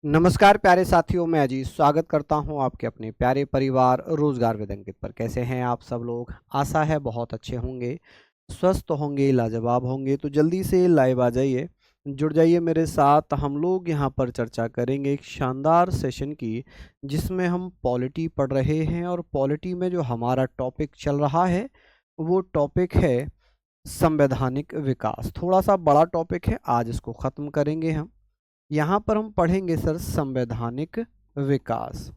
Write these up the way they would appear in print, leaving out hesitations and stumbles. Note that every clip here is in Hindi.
नमस्कार प्यारे साथियों, मैं अजीत स्वागत करता हूं आपके अपने प्यारे परिवार रोजगार विद अंकित पर। कैसे हैं आप सब लोग? आशा है बहुत अच्छे होंगे, स्वस्थ होंगे, लाजवाब होंगे। तो जल्दी से लाइव आ जाइए, जुड़ जाइए मेरे साथ। हम लोग यहां पर चर्चा करेंगे एक शानदार सेशन की, जिसमें हम पॉलिटी पढ़ रहे हैं। और पॉलिटी में जो हमारा टॉपिक चल रहा है वो टॉपिक है संवैधानिक विकास। थोड़ा सा बड़ा टॉपिक है, आज इसको ख़त्म करेंगे हम। यहाँ पर हम पढ़ेंगे सर संवैधानिक विकास।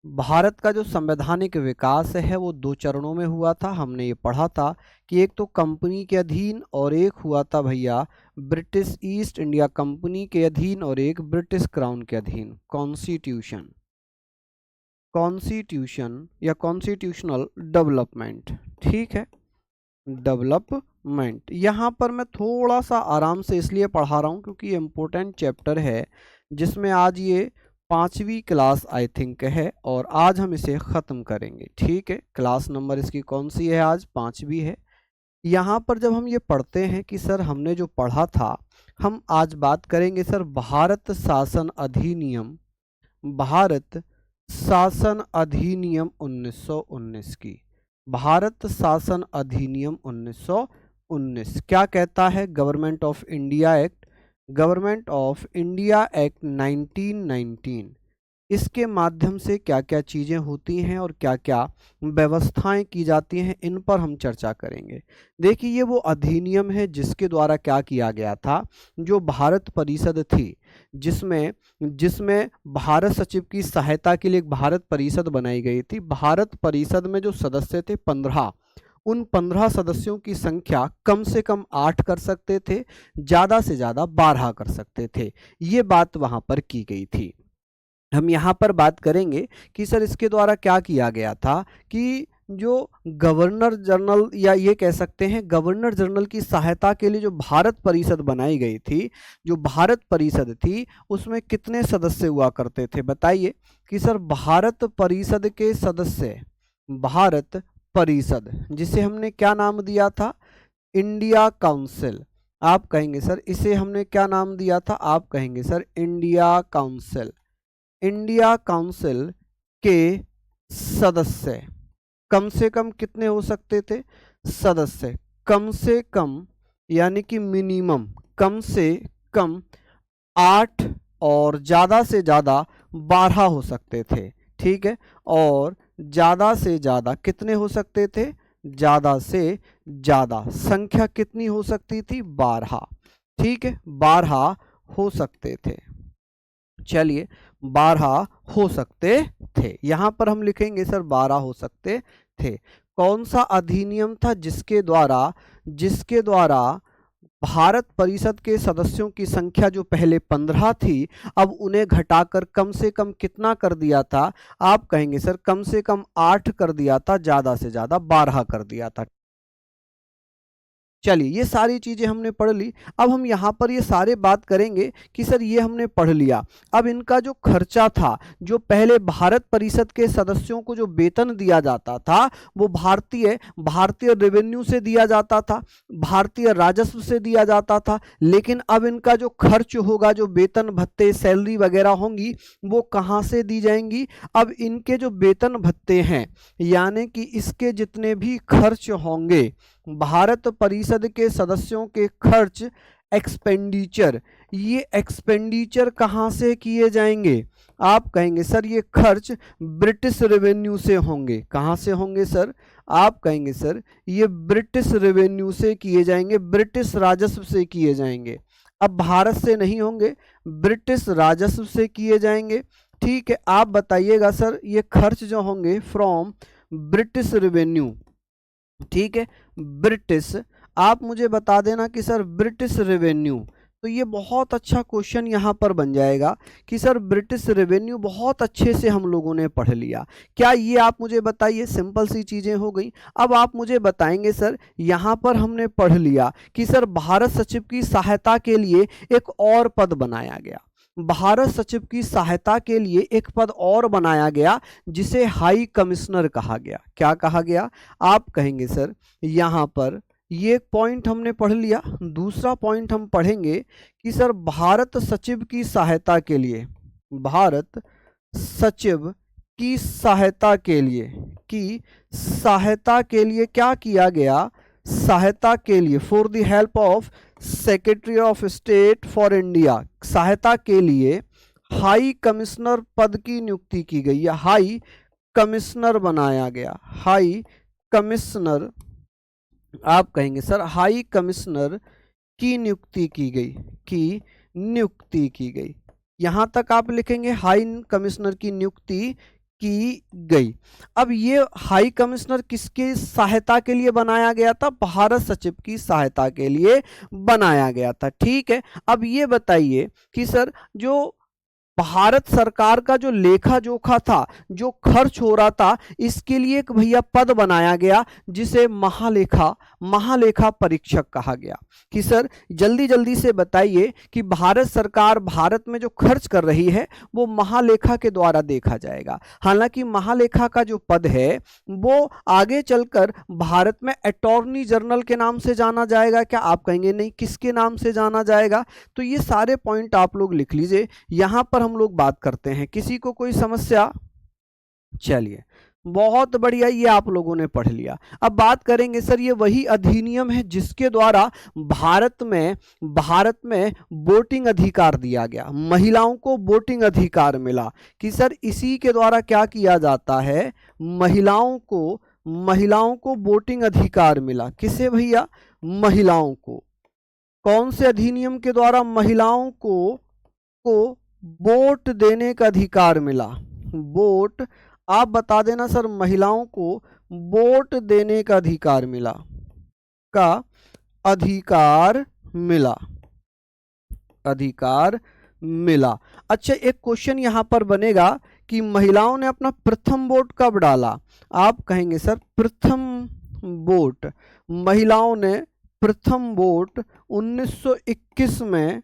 भारत का जो संवैधानिक विकास है वो दो चरणों में हुआ था। हमने ये पढ़ा था कि एक तो कंपनी के अधीन और एक हुआ था भैया ब्रिटिश ईस्ट इंडिया कंपनी के अधीन और एक ब्रिटिश क्राउन के अधीन। कॉन्स्टिट्यूशन कॉन्स्टिट्यूशन या कॉन्स्टिट्यूशनल डेवलपमेंट, ठीक है, डेवलपमेंट। यहाँ पर मैं थोड़ा सा आराम से इसलिए पढ़ा रहा हूँ क्योंकि ये इम्पोर्टेंट चैप्टर है, जिसमें आज ये 5वीं क्लास आई थिंक है और आज हम इसे ख़त्म करेंगे। ठीक है, क्लास नंबर इसकी कौन सी है? आज 5वीं है। यहाँ पर जब हम ये पढ़ते हैं कि सर हमने जो पढ़ा था, हम आज बात करेंगे सर भारत शासन अधिनियम, भारत शासन अधिनियम 1919 की। भारत शासन अधिनियम 1919 क्या कहता है? Government of India act, government of India act 1919। इसके माध्यम से क्या क्या चीज़ें होती हैं और क्या क्या व्यवस्थाएं की जाती हैं, इन पर हम चर्चा करेंगे। देखिए, ये वो अधिनियम है जिसके द्वारा क्या किया गया था, जो भारत परिषद थी, जिसमें जिसमें भारत सचिव की सहायता के लिए एक भारत परिषद बनाई गई थी। भारत परिषद में जो सदस्य थे 15, उन 15 सदस्यों की संख्या कम से कम 8 कर सकते थे, ज़्यादा से ज़्यादा 12 कर सकते थे। ये बात वहाँ पर की गई थी। हम यहाँ पर बात करेंगे कि सर इसके द्वारा क्या किया गया था कि जो गवर्नर जनरल, या ये कह सकते हैं गवर्नर जनरल की सहायता के लिए जो भारत परिषद बनाई गई थी, जो भारत परिषद थी उसमें कितने सदस्य हुआ करते थे? बताइए कि सर भारत परिषद के सदस्य, भारत परिषद जिसे हमने क्या नाम दिया था? India council. आप कहेंगे सर इसे हमने क्या नाम दिया था? आप कहेंगे sir India council. India council के सदस्य कम से कम कितने हो सकते थे? सदस्य कम से कम, यानी कि मिनिमम कम से कम 8 और ज़्यादा से ज़्यादा 12 हो सकते थे। ठीक है, और ज़्यादा से ज़्यादा कितने हो सकते थे? ज़्यादा से ज़्यादा संख्या कितनी हो सकती थी? 12। ठीक है, 12 हो सकते थे। चलिए, 12 हो सकते थे। यहां पर हम लिखेंगे सर 12 हो सकते थे। कौन सा अधिनियम था जिसके द्वारा भारत परिषद के सदस्यों की संख्या जो पहले 15 थी, अब उन्हें घटाकर कम से कम कितना कर दिया था? आप कहेंगे सर कम से कम 8 कर दिया था, ज्यादा से ज्यादा 12 कर दिया था। चलिए, ये सारी चीज़ें हमने पढ़ ली। अब हम यहाँ पर ये सारे बात करेंगे कि सर ये हमने पढ़ लिया, अब इनका जो खर्चा था, जो पहले भारत परिषद के सदस्यों को जो वेतन दिया जाता था वो भारतीय भारतीय रेवेन्यू से दिया जाता था, भारतीय राजस्व से दिया जाता था। लेकिन अब इनका जो खर्च होगा, जो वेतन भत्ते सैलरी वगैरह होंगी, वो कहाँ से दी जाएंगी? अब इनके जो वेतन भत्ते हैं, यानी कि इसके जितने भी खर्च होंगे, भारत परिषद के सदस्यों के खर्च, एक्सपेंडिचर, ये एक्सपेंडिचर कहाँ से किए जाएंगे? आप कहेंगे सर ये खर्च ब्रिटिश रेवेन्यू से होंगे। कहाँ से होंगे सर? आप कहेंगे सर ये ब्रिटिश रेवेन्यू से किए जाएंगे, ब्रिटिश राजस्व से किए जाएंगे। अब भारत से नहीं होंगे, ब्रिटिश राजस्व से किए जाएंगे। ठीक है, आप बताइएगा सर ये खर्च जो होंगे फ्रॉम ब्रिटिश रेवेन्यू, ठीक है, ब्रिटिश, आप मुझे बता देना कि सर ब्रिटिश रेवेन्यू। तो ये बहुत अच्छा क्वेश्चन यहाँ पर बन जाएगा कि सर ब्रिटिश रेवेन्यू बहुत अच्छे से हम लोगों ने पढ़ लिया। क्या ये आप मुझे बताइए, सिंपल सी चीज़ें हो गई। अब आप मुझे बताएंगे सर यहाँ पर हमने पढ़ लिया कि सर भारत सचिव की सहायता के लिए एक और पद बनाया गया, भारत सचिव की सहायता के लिए एक पद और बनाया गया जिसे हाई कमिश्नर कहा गया। क्या कहा गया? आप कहेंगे सर यहाँ पर ये एक पॉइंट हमने पढ़ लिया। दूसरा पॉइंट हम पढ़ेंगे कि सर भारत सचिव की सहायता के लिए, भारत सचिव की सहायता के लिए क्या किया गया, सहायता के लिए for the help of secretary of state for India, सहायता के लिए हाई कमिश्नर पद की नियुक्ति की गई या हाई कमिश्नर बनाया गया। हाई कमिश्नर, आप कहेंगे सर हाई कमिश्नर की नियुक्ति की गई, यहां तक आप लिखेंगे हाई कमिश्नर की नियुक्ति की गई। अब ये हाई कमिश्नर किसकी सहायता के लिए बनाया गया था, भारत सचिव की सहायता के लिए बनाया गया था। ठीक है, अब ये बताइए कि सर जो भारत सरकार का जो लेखा जोखा था, जो खर्च हो रहा था, इसके लिए एक भैया पद बनाया गया जिसे महालेखा परीक्षक कहा गया। कि सर जल्दी जल्दी से बताइए कि भारत सरकार भारत में जो खर्च कर रही है वो महालेखा के द्वारा देखा जाएगा। हालांकि महालेखा का जो पद है वो आगे चलकर भारत में अटॉर्नी जनरल के नाम से जाना जाएगा। क्या आप कहेंगे नहीं, किसके नाम से जाना जाएगा? तो ये सारे पॉइंट आप लोग लिख लीजिए, यहां पर हम लोग बात करते हैं। किसी को कोई समस्या? चलिए बहुत बढ़िया, ये आप लोगों ने पढ़ लिया। अब बात करेंगे सर ये वही अधिनियम है जिसके द्वारा भारत में वोटिंग अधिकार दिया गया, महिलाओं को वोटिंग अधिकार मिला। कि सर इसी के द्वारा क्या किया जाता है, महिलाओं को वोटिंग अधिकार मिला। किसे भैया? महिलाओं को। कौन से अधिनियम के द्वारा महिलाओं को वोट देने का अधिकार मिला? वोट, आप बता देना सर, महिलाओं को वोट देने का अधिकार मिला। अच्छा, एक क्वेश्चन यहां पर बनेगा कि महिलाओं ने अपना प्रथम वोट कब डाला? आप कहेंगे सर प्रथम वोट, महिलाओं ने प्रथम वोट 1921 में,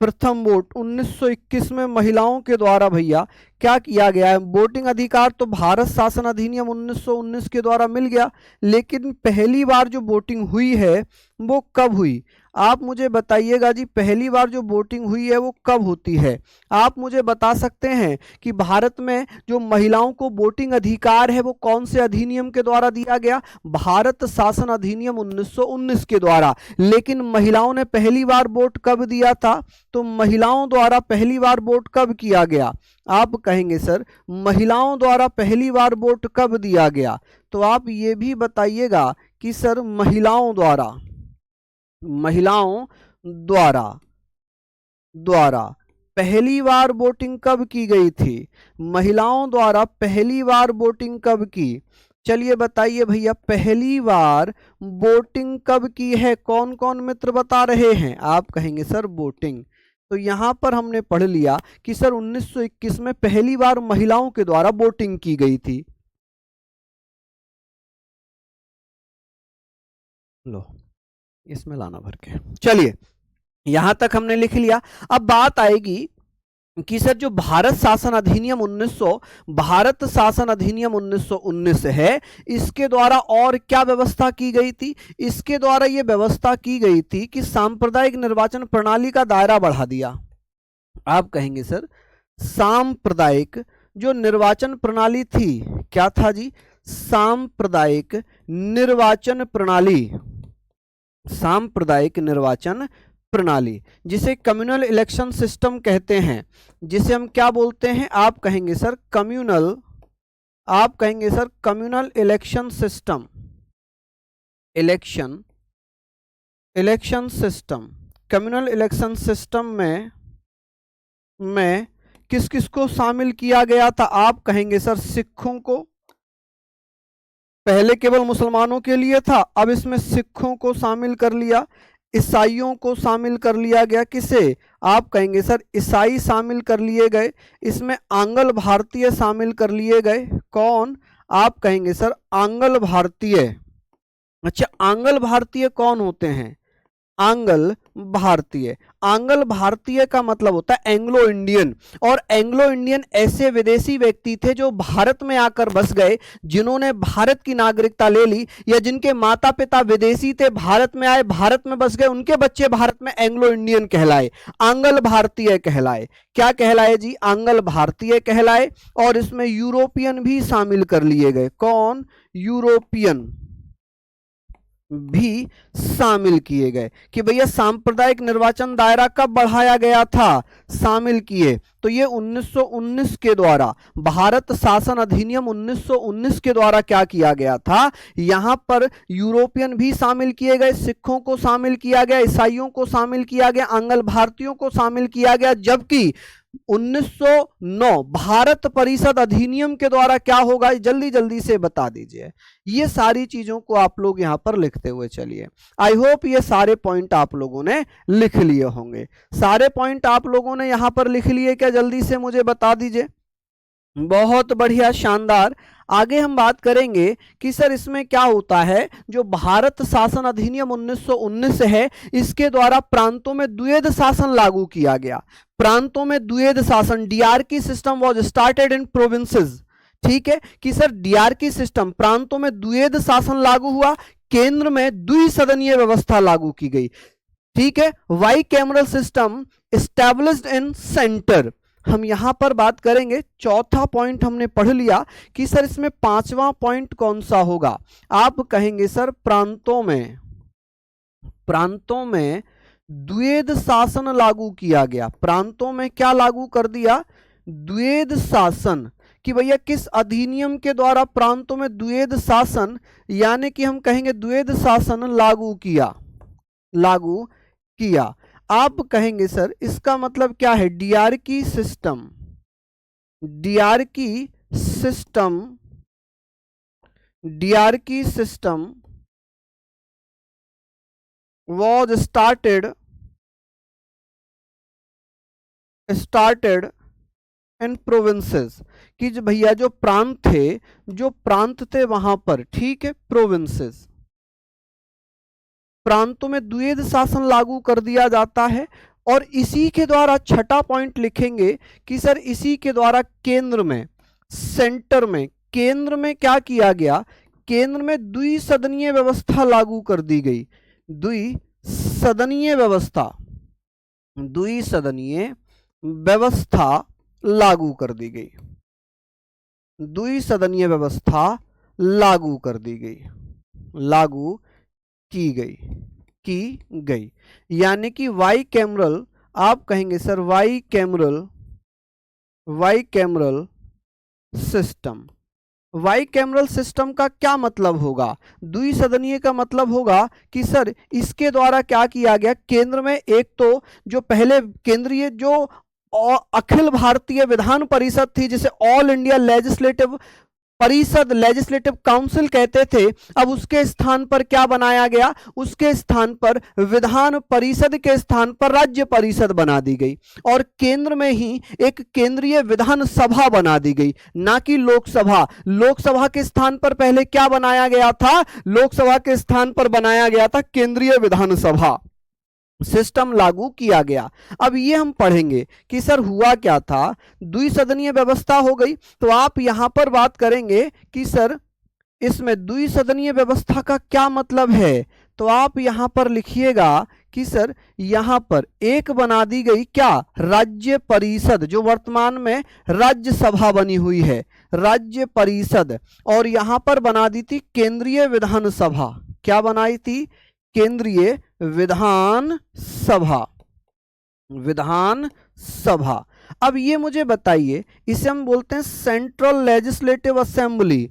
प्रथम वोट 1921 में महिलाओं के द्वारा भैया क्या किया गया है? वोटिंग अधिकार तो भारत शासन अधिनियम 1919 के द्वारा मिल गया, लेकिन पहली बार जो वोटिंग हुई है वो कब हुई? आप मुझे बताइएगा जी, पहली बार जो वोटिंग हुई है वो कब होती है? आप मुझे बता सकते हैं कि भारत में जो महिलाओं को वोटिंग अधिकार है वो कौन से अधिनियम के द्वारा दिया गया? भारत शासन अधिनियम 1919 के द्वारा। लेकिन महिलाओं ने पहली बार वोट कब दिया था? तो महिलाओं द्वारा पहली बार वोट कब किया गया? आप कहेंगे सर महिलाओं द्वारा पहली बार वोट कब दिया गया? तो आप ये भी बताइएगा कि सर महिलाओं द्वारा पहली बार वोटिंग कब की गई थी? महिलाओं द्वारा पहली बार वोटिंग कब की? चलिए बताइए भैया, पहली बार वोटिंग कब की है? कौन कौन मित्र बता रहे हैं? आप कहेंगे सर वोटिंग। तो यहां पर हमने पढ़ लिया कि सर 1921 में पहली बार महिलाओं के द्वारा वोटिंग की गई थी। लो इसमें लाना भर के। चलिए यहां तक हमने लिख लिया। अब बात आएगी कि सर जो भारत शासन अधिनियम 1919 है, इसके द्वारा और क्या व्यवस्था की गई थी? इसके द्वारा यह व्यवस्था की गई थी कि सांप्रदायिक निर्वाचन प्रणाली का दायरा बढ़ा दिया। आप कहेंगे सर सांप्रदायिक जो निर्वाचन प्रणाली थी, क्या था जी? सांप्रदायिक निर्वाचन प्रणाली, जिसे कम्युनल इलेक्शन सिस्टम कहते हैं, जिसे हम क्या बोलते हैं? आप कहेंगे sir communal election system. Communal election system में किस किस को शामिल किया गया था? आप कहेंगे सर सिखों को। पहले केवल मुसलमानों के लिए था, अब इसमें सिखों को शामिल कर लिया, ईसाइयों को शामिल कर लिया गया। किसे? आप कहेंगे सर ईसाई शामिल कर लिए गए। इसमें आंग्ल भारतीय शामिल कर लिए गए। कौन? आप कहेंगे सर आंग्ल भारतीय। अच्छा, आंग्ल भारतीय कौन होते हैं? आंग्ल भारतीय। आंग्ल भारतीय का मतलब होता है एंग्लो इंडियन, और एंग्लो इंडियन ऐसे विदेशी व्यक्ति थे जो भारत में आकर बस गए, जिन्होंने भारत की नागरिकता ले ली, या जिनके माता पिता विदेशी थे, भारत में आए, भारत में बस गए, उनके बच्चे भारत में एंग्लो इंडियन कहलाए, आंग्ल भारतीय कहलाए। क्या कहलाए जी? आंग्ल भारतीय कहलाए। और इसमें यूरोपियन भी शामिल कर लिए गए। कौन? यूरोपियन भी शामिल किए गए कि भैया सांप्रदायिक निर्वाचन दायरा कब बढ़ाया गया था? शामिल किए। तो ये 1919 के द्वारा, भारत शासन अधिनियम 1919 के द्वारा क्या किया गया था? यहां पर यूरोपियन भी शामिल किए गए, सिखों को शामिल किया गया, ईसाइयों को शामिल किया गया, आंग्ल भारतीयों को शामिल किया गया। जबकि 1909 भारत परिषद अधिनियम के द्वारा क्या होगा? जल्दी जल्दी से बता दीजिए। ये सारी चीजों को आप लोग यहां पर लिखते हुए चलिए। आई होप ये सारे पॉइंट आप लोगों ने लिख लिए होंगे। सारे पॉइंट आप लोगों ने यहां पर लिख लिए क्या? जल्दी से मुझे बता दीजिए। बहुत बढ़िया, शानदार। आगे हम बात करेंगे कि सर इसमें क्या होता है। जो भारत शासन अधिनियम 1919 है, इसके द्वारा प्रांतों में द्विवेद शासन लागू किया गया। प्रांतों में द्विवेद शासन, dyarchy system was started in provinces. ठीक है कि सर डीआरकी सिस्टम, प्रांतों में द्विवेद शासन लागू हुआ, केंद्र में द्विसदनीय व्यवस्था लागू की गई। ठीक है, bicameral system established in centre. हम यहां पर बात करेंगे, चौथा पॉइंट हमने पढ़ लिया कि सर इसमें पांचवा पॉइंट कौन सा होगा? आप कहेंगे सर प्रांतों में द्विवेद शासन लागू किया गया। प्रांतों में क्या लागू कर दिया? द्विवेद शासन। कि भैया किस अधिनियम के द्वारा प्रांतों में द्विवेद शासन, यानी कि हम कहेंगे द्विवेद शासन लागू किया। आप कहेंगे सर इसका मतलब क्या है? Dyarchy system was started in provinces. कि जो भैया जो प्रांत थे वहां पर, ठीक है, प्रोविंसेस, प्रांतों में द्विवेद शासन लागू कर दिया जाता है। और इसी के द्वारा छठा पॉइंट लिखेंगे कि सर इसी के द्वारा केंद्र में क्या किया गया? केंद्र में द्विसदनीय व्यवस्था लागू कर दी गई। द्विसदनीय व्यवस्था लागू कर दी गई। द्विसदनीय व्यवस्था लागू की गई। यानी कि वाई कैमरल, आप कहेंगे सर वाई कैमरल सिस्टम का क्या मतलब होगा? द्विसदनीय का मतलब होगा कि सर इसके द्वारा क्या किया गया? केंद्र में एक तो जो पहले केंद्रीय जो अखिल भारतीय विधान परिषद थी, जिसे ऑल इंडिया लेजिस्लेटिव काउंसिल कहते थे, अब उसके स्थान पर क्या बनाया गया? उसके स्थान पर विधान परिषद के स्थान पर राज्य परिषद बना दी गई, और केंद्र में ही एक केंद्रीय विधान सभा बना दी गई, ना कि लोकसभा। लोकसभा के स्थान पर पहले क्या बनाया गया था? लोकसभा के स्थान पर बनाया गया था केंद्रीय विधानसभा। सिस्टम लागू किया गया। अब ये हम पढ़ेंगे कि सर हुआ क्या था। द्विसदनीय व्यवस्था हो गई, तो आप यहां पर बात करेंगे कि सर इसमें द्विसदनीय व्यवस्था का क्या मतलब है? तो आप यहां पर लिखिएगा कि सर यहां पर एक बना दी गई क्या? राज्य परिषद, जो वर्तमान में राज्यसभा बनी हुई है, राज्य परिषद। और यहां पर बना दी थी केंद्रीय विधानसभा। क्या बनाई थी? केंद्रीय विधानसभा। अब ये मुझे बताइए, इसे हम बोलते हैं सेंट्रल लेजिस्लेटिव असेंबली।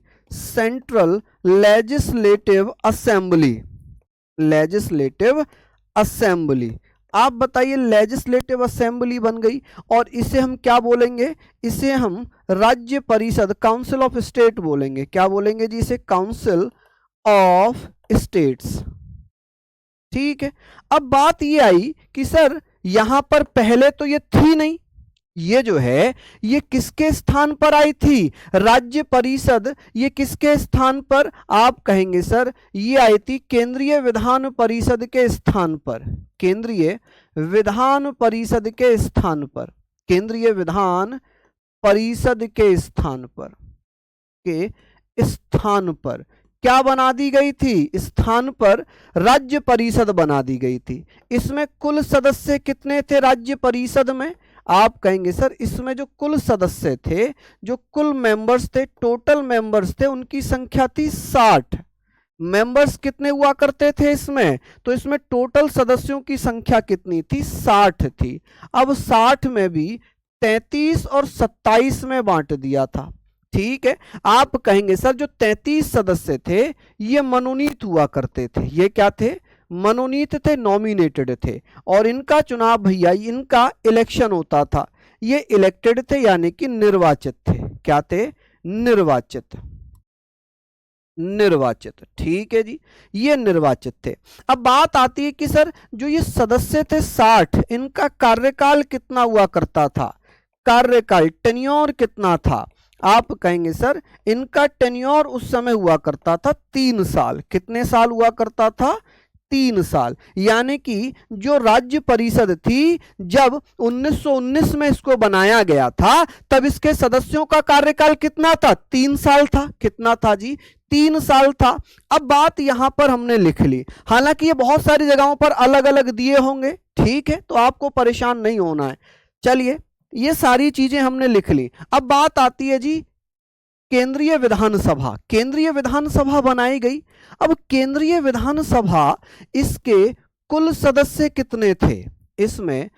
आप बताइए, लेजिस्लेटिव असेंबली बन गई, और इसे हम क्या बोलेंगे? इसे हम राज्य परिषद, काउंसिल ऑफ स्टेट बोलेंगे। क्या बोलेंगे जी? इसे काउंसिल ऑफ स्टेट्स। ठीक है। अब बात ये आई कि सर यहां पर पहले तो ये थी नहीं, ये जो है ये किसके स्थान पर आई थी? राज्य परिषद। ये किसके स्थान पर? आप कहेंगे सर ये आई थी केंद्रीय विधान परिषद के स्थान पर। केंद्रीय विधान परिषद के स्थान पर, केंद्रीय विधान परिषद के स्थान पर, के स्थान पर क्या बना दी गई थी? स्थान पर राज्य परिषद बना दी गई थी। इसमें कुल सदस्य कितने थे राज्य परिषद में? आप कहेंगे सर इसमें जो कुल सदस्य थे, जो कुल मेंबर्स थे, टोटल मेंबर्स थे, उनकी संख्या थी 60। मेंबर्स कितने हुआ करते थे इसमें? तो इसमें टोटल सदस्यों की संख्या कितनी थी? 60 थी। अब 60 में भी 33 और 27 में बांट दिया था। ठीक है, आप कहेंगे सर जो 33 सदस्य थे ये मनोनीत हुआ करते थे। ये क्या थे? मनोनीत थे, नॉमिनेटेड थे। और इनका चुनाव भैया, इनका इलेक्शन होता था। ये इलेक्टेड थे यानी कि निर्वाचित थे। क्या थे? निर्वाचित। निर्वाचित, ठीक है जी, ये निर्वाचित थे। अब बात आती है कि सर जो ये सदस्य थे 60, इनका कार्यकाल कितना हुआ करता था? कार्यकाल, टेन्योर कितना था? आप कहेंगे सर इनका टेन्योर उस समय हुआ करता था 3 साल। कितने साल हुआ करता था? 3 साल। यानी कि जो राज्य परिषद थी, जब 1919 में इसको बनाया गया था, तब इसके सदस्यों का कार्यकाल कितना था? 3 साल था। कितना था जी? 3 साल था। अब बात यहां पर हमने लिख ली, हालांकि ये बहुत सारी जगहों पर अलग अलग दिए होंगे, ठीक है, तो आपको परेशान नहीं होना है। चलिए ये सारी चीजें हमने लिख ली। अब बात आती है जी केंद्रीय विधानसभा। केंद्रीय विधानसभा बनाई गई। अब केंद्रीय विधानसभा, इसके कुल सदस्य कितने थे? इसमें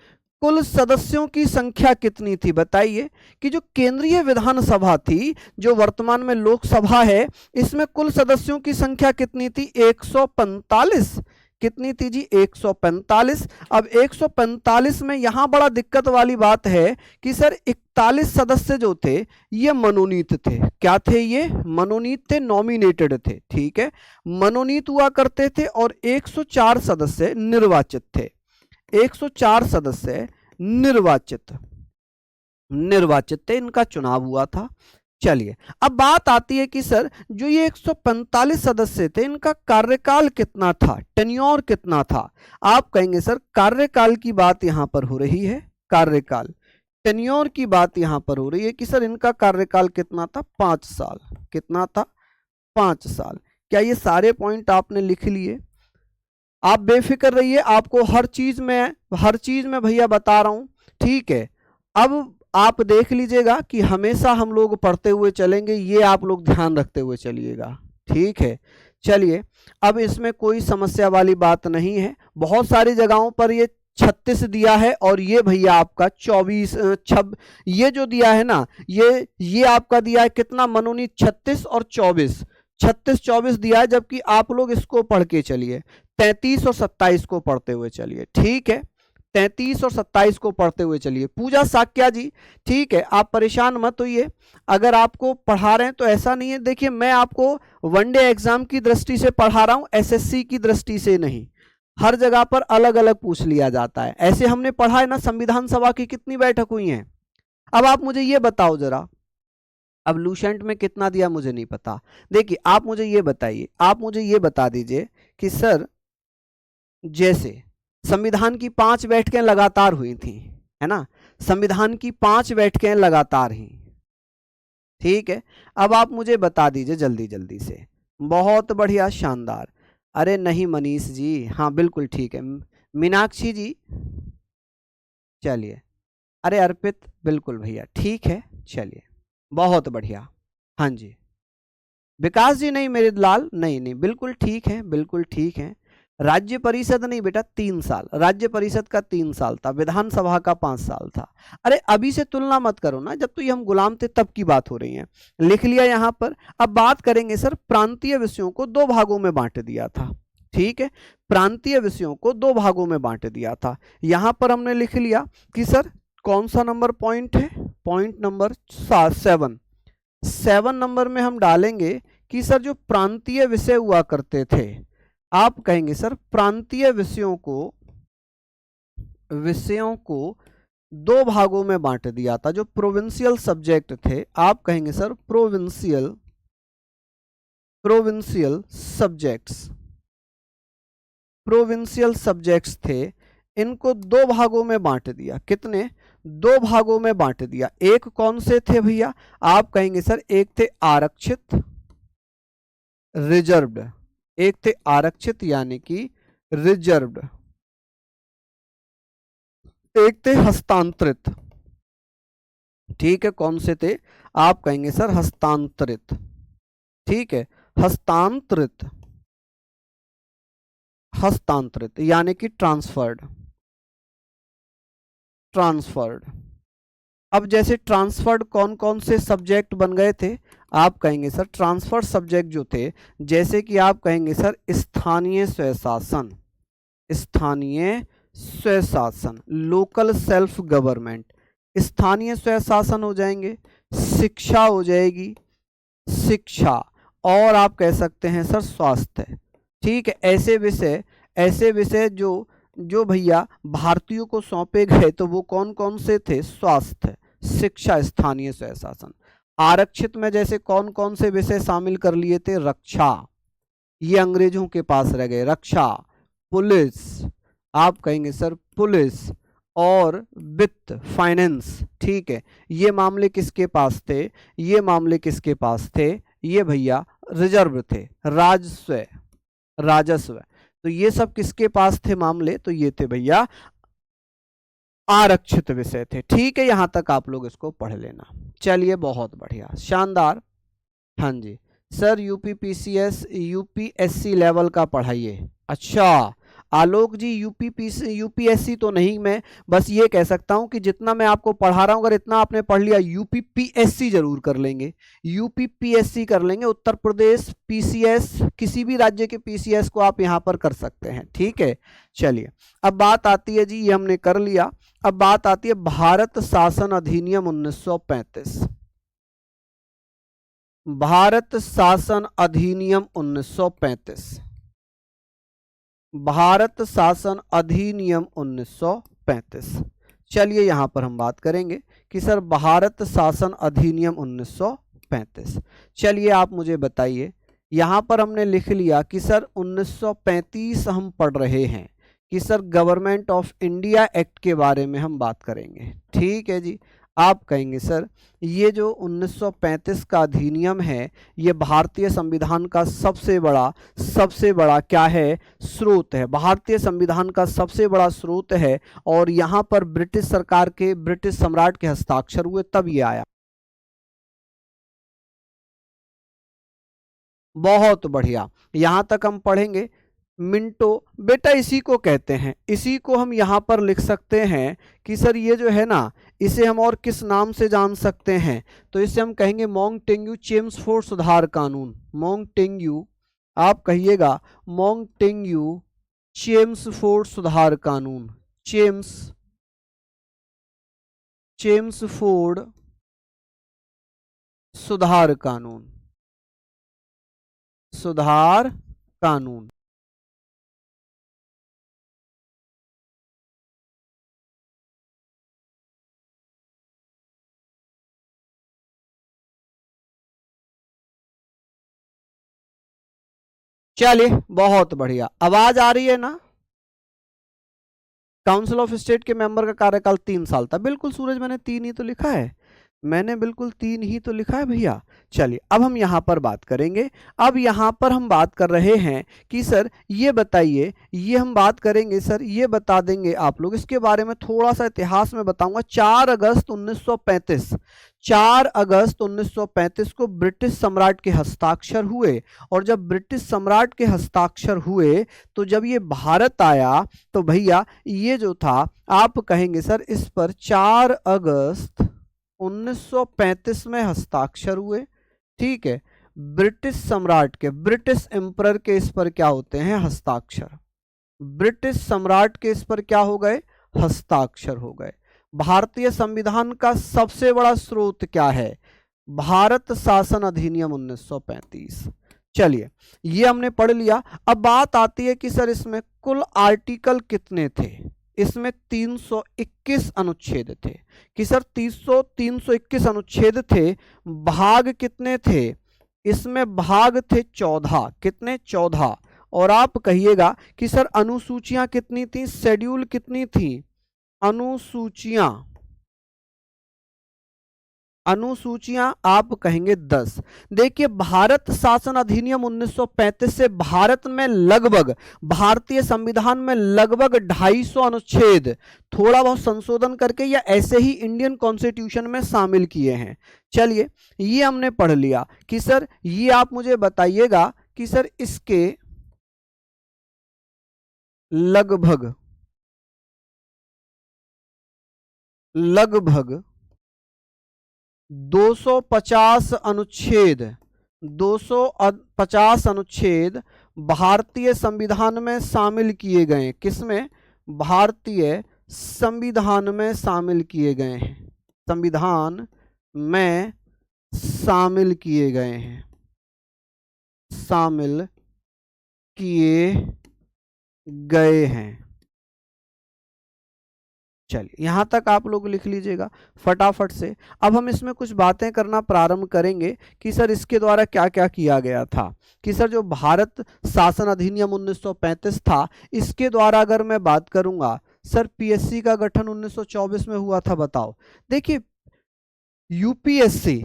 कुल सदस्यों की संख्या कितनी थी? बताइए कि जो केंद्रीय विधानसभा थी, जो वर्तमान में लोकसभा है, इसमें कुल सदस्यों की संख्या कितनी थी? 145। कितनी थी जी? 145। अब 145 में यहां बड़ा दिक्कत वाली बात है कि सर 41 सदस्य जो थे ये मनोनीत थे। क्या थे? ये मनोनीत थे, नॉमिनेटेड थे। ठीक है, मनोनीत हुआ करते थे। और 104 सदस्य निर्वाचित थे। 104 सदस्य निर्वाचित थे, इनका चुनाव हुआ था। चलिए अब बात आती है कि सर जो ये 145 सदस्य थे, इनका कार्यकाल कितना था? टेन्योर कितना था? आप कहेंगे सर कार्यकाल की बात यहां पर हो रही है, कार्यकाल, टेन्योर की बात यहां पर हो रही है कि सर इनका कार्यकाल कितना था? 5 साल। कितना था? 5 साल। क्या ये सारे पॉइंट आपने लिख लिए? आप बेफिक्र रहिए, आपको हर चीज में भैया बता रहा हूं, ठीक है। अब आप देख लीजिएगा कि हमेशा हम लोग पढ़ते हुए चलेंगे, ये आप लोग ध्यान रखते हुए चलिएगा, ठीक है। चलिए अब इसमें कोई समस्या वाली बात नहीं है। बहुत सारी जगहों पर ये 36 दिया है और ये भैया आपका 24 ये जो दिया है ना, ये आपका दिया है कितना? मनोनीत 36 और 24, 36-24 दिया है। जबकि आप लोग इसको पढ़ के चलिए, 33 और 27 को पढ़ते हुए चलिए, ठीक है। 33 और 27 को पढ़ते हुए चलिए। पूजा साक्या जी, ठीक है, आप परेशान मत होइए। अगर आपको पढ़ा रहे हैं तो ऐसा नहीं है, देखिए मैं आपको वनडे एग्जाम की दृष्टि से पढ़ा रहा हूं, एसएससी की दृष्टि से नहीं। हर जगह पर अलग अलग पूछ लिया जाता है। ऐसे हमने पढ़ा है ना, संविधान सभा की कितनी बैठक हुई हैं। अब आप मुझे ये बताओ जरा, अब लूसेंट में कितना दिया मुझे नहीं पता। देखिए आप मुझे ये बताइए, आप मुझे ये बता दीजिए कि सर जैसे संविधान की 5 बैठकें लगातार हुई थी, है ना, संविधान की 5 बैठकें लगातार ही, ठीक है। अब आप मुझे बता दीजिए जल्दी जल्दी से। बहुत बढ़िया, शानदार। अरे नहीं मनीष जी, हाँ बिल्कुल ठीक है। मीनाक्षी जी, चलिए। अरे अर्पित, बिल्कुल भैया ठीक है, चलिए बहुत बढ़िया। हाँ जी विकास जी, नहीं मेरे लाल, नहीं नहीं बिल्कुल ठीक है, बिल्कुल ठीक है। राज्य परिषद नहीं बेटा, 3 साल, राज्य परिषद का 3 साल था, विधानसभा का 5 साल था। अरे अभी से तुलना मत करो ना, जब तो ये हम गुलाम थे तब की बात हो रही है। लिख लिया यहां पर। अब बात करेंगे सर, प्रांतीय विषयों को 2 भागों में बांट दिया था, ठीक है। प्रांतीय विषयों को 2 भागों में बांट दिया था। यहां पर हमने लिख लिया कि सर कौन सा नंबर पॉइंट है? पॉइंट नंबर 7 नंबर में हम डालेंगे कि सर जो प्रांतीय विषय हुआ करते थे, आप कहेंगे सर प्रांतीय विषयों को दो भागों में बांट दिया था। जो प्रोविंशियल सब्जेक्ट थे, आप कहेंगे sir provincial subjects, provincial subjects थे, इनको दो भागों में बांट दिया। कितने? दो भागों में बांट दिया। एक कौन से थे भैया? आप कहेंगे सर एक थे आरक्षित, रिजर्व्ड, एक थे आरक्षित यानी कि रिजर्व्ड, एक थे हस्तांतरित। ठीक है, कौन से थे? आप कहेंगे सर हस्तांतरित। ठीक है, हस्तांतरित, हस्तांतरित यानी कि ट्रांसफर्ड, ट्रांसफर्ड। अब जैसे ट्रांसफर्ड कौन कौन से सब्जेक्ट बन गए थे? आप कहेंगे सर ट्रांसफर्ड सब्जेक्ट जो थे, जैसे कि आप कहेंगे सर स्थानीय स्वशासन, स्थानीय स्वशासन, लोकल सेल्फ गवर्नमेंट, स्थानीय स्वशासन हो जाएंगे, शिक्षा हो जाएगी, शिक्षा, और आप कह सकते हैं सर स्वास्थ्य। ठीक है, ऐसे विषय जो जो भैया भारतीयों को सौंपे गए तो वो कौन कौन से थे? स्वास्थ्य, शिक्षा, स्थानीय स्वशासन। आरक्षित में जैसे कौन कौन से विषय शामिल कर लिए थे? रक्षा, ये अंग्रेजों के पास रह गए, रक्षा, पुलिस, आप कहेंगे सर पुलिस, और वित्त, फाइनेंस। ठीक है, ये मामले किसके पास थे? ये मामले किसके पास थे? ये भैया रिजर्व थे, राजस्व, राजस्व। तो ये सब किसके पास थे मामले? तो ये थे भैया आरक्षित विषय थे। ठीक है, यहां तक आप लोग इसको पढ़ लेना। चलिए, बहुत बढ़िया, शानदार। हाँ जी सर, यूपीपीसीएस यूपीएससी लेवल का पढ़ाइए। अच्छा आलोक जी, यूपीएससी तो नहीं, मैं बस ये कह सकता हूं कि जितना मैं आपको पढ़ा रहा हूं अगर इतना आपने पढ़ लिया, यूपीपीएससी जरूर कर लेंगे, यूपीपीएससी कर लेंगे। उत्तर प्रदेश पीसीएस, किसी भी राज्य के पीसीएस को आप यहां पर कर सकते हैं। ठीक है, चलिए अब बात आती है जी, ये हमने कर लिया। अब बात आती है भारत शासन अधिनियम 1935। भारत शासन अधिनियम 1935, भारत शासन अधिनियम 1935। चलिए यहां पर हम बात करेंगे कि सर भारत शासन अधिनियम 1935। चलिए आप मुझे बताइए, यहां पर हमने लिख लिया कि सर 1935 हम पढ़ रहे हैं कि sir government of India act के बारे में हम बात करेंगे। ठीक है जी, आप कहेंगे सर ये जो 1935 का अधिनियम है, ये भारतीय संविधान का सबसे बड़ा क्या है? स्रोत है, भारतीय संविधान का सबसे बड़ा स्रोत है। और यहाँ पर ब्रिटिश सरकार के, ब्रिटिश सम्राट के हस्ताक्षर हुए तब ये आया। बहुत बढ़िया, यहां तक हम पढ़ेंगे। मिंटो बेटा इसी को कहते हैं, इसी को हम यहाँ पर लिख सकते हैं कि सर ये जो है ना, इसे हम और किस नाम से जान सकते हैं? तो इसे हम कहेंगे मोंटेग्यू चेम्सफोर्ड सुधार कानून। मोंटेग्यू, आप कहिएगा मोंटेग्यू चेम्सफोर्ड सुधार कानून, चेम्सफोर्ड सुधार कानून, सुधार कानून। चलिए बहुत बढ़िया, आवाज आ रही है ना? काउंसिल ऑफ स्टेट के मेंबर का कार्यकाल 3 साल था। बिल्कुल सूरज, मैंने 3 ही तो लिखा है, मैंने बिल्कुल 3 ही तो लिखा है भैया। चलिए अब हम यहाँ पर बात करेंगे। अब यहाँ पर हम बात कर रहे हैं कि सर ये बताइए, ये हम बात करेंगे सर, ये बता देंगे आप लोग, इसके बारे में थोड़ा सा इतिहास में बताऊंगा। 4 अगस्त 1935, 4 अगस्त 1935 को ब्रिटिश सम्राट के हस्ताक्षर हुए। और जब ब्रिटिश सम्राट के हस्ताक्षर हुए तो जब ये भारत आया तो भैया ये जो था, आप कहेंगे सर इस पर 4 अगस्त 1935 में हस्ताक्षर हुए। ठीक है, ब्रिटिश सम्राट के, ब्रिटिश एम्परर के इस पर क्या होते हैं? हस्ताक्षर। ब्रिटिश सम्राट के इस पर क्या हो गए? हस्ताक्षर हो गए। भारतीय संविधान का सबसे बड़ा स्रोत क्या है? भारत शासन अधिनियम 1935। चलिए ये हमने पढ़ लिया। अब बात आती है कि सर इसमें कुल आर्टिकल कितने थे? इसमें 321 अनुच्छेद थे कि सर 321 अनुच्छेद थे, भाग कितने थे? इसमें भाग थे 14, कितने? 14। और आप कहिएगा कि सर अनुसूचियां कितनी थी, शेड्यूल कितनी थी? अनुसूचियां आप कहेंगे 10। देखिए भारत शासन अधिनियम 1935 से भारत में लगभग, भारतीय संविधान में लगभग 250 अनुच्छेद थोड़ा बहुत संशोधन करके या ऐसे ही इंडियन कॉन्स्टिट्यूशन में शामिल किए हैं। चलिए ये हमने पढ़ लिया कि सर ये आप मुझे बताइएगा कि सर इसके लगभग 250 अनुच्छेद, 250 अनुच्छेद भारतीय संविधान में शामिल किए गए। किसमें? भारतीय संविधान में शामिल किए गए हैं, संविधान में शामिल किए गए हैं, शामिल किए गए हैं। चलिए यहां तक आप लोग लिख लीजिएगा फटाफट से। अब हम इसमें कुछ बातें करना प्रारंभ करेंगे कि सर इसके द्वारा क्या क्या किया गया था। कि सर जो भारत शासन अधिनियम 1935 था, इसके द्वारा अगर मैं बात करूंगा, सर पीएससी का गठन 1924 में हुआ था। बताओ, देखिए UPSC,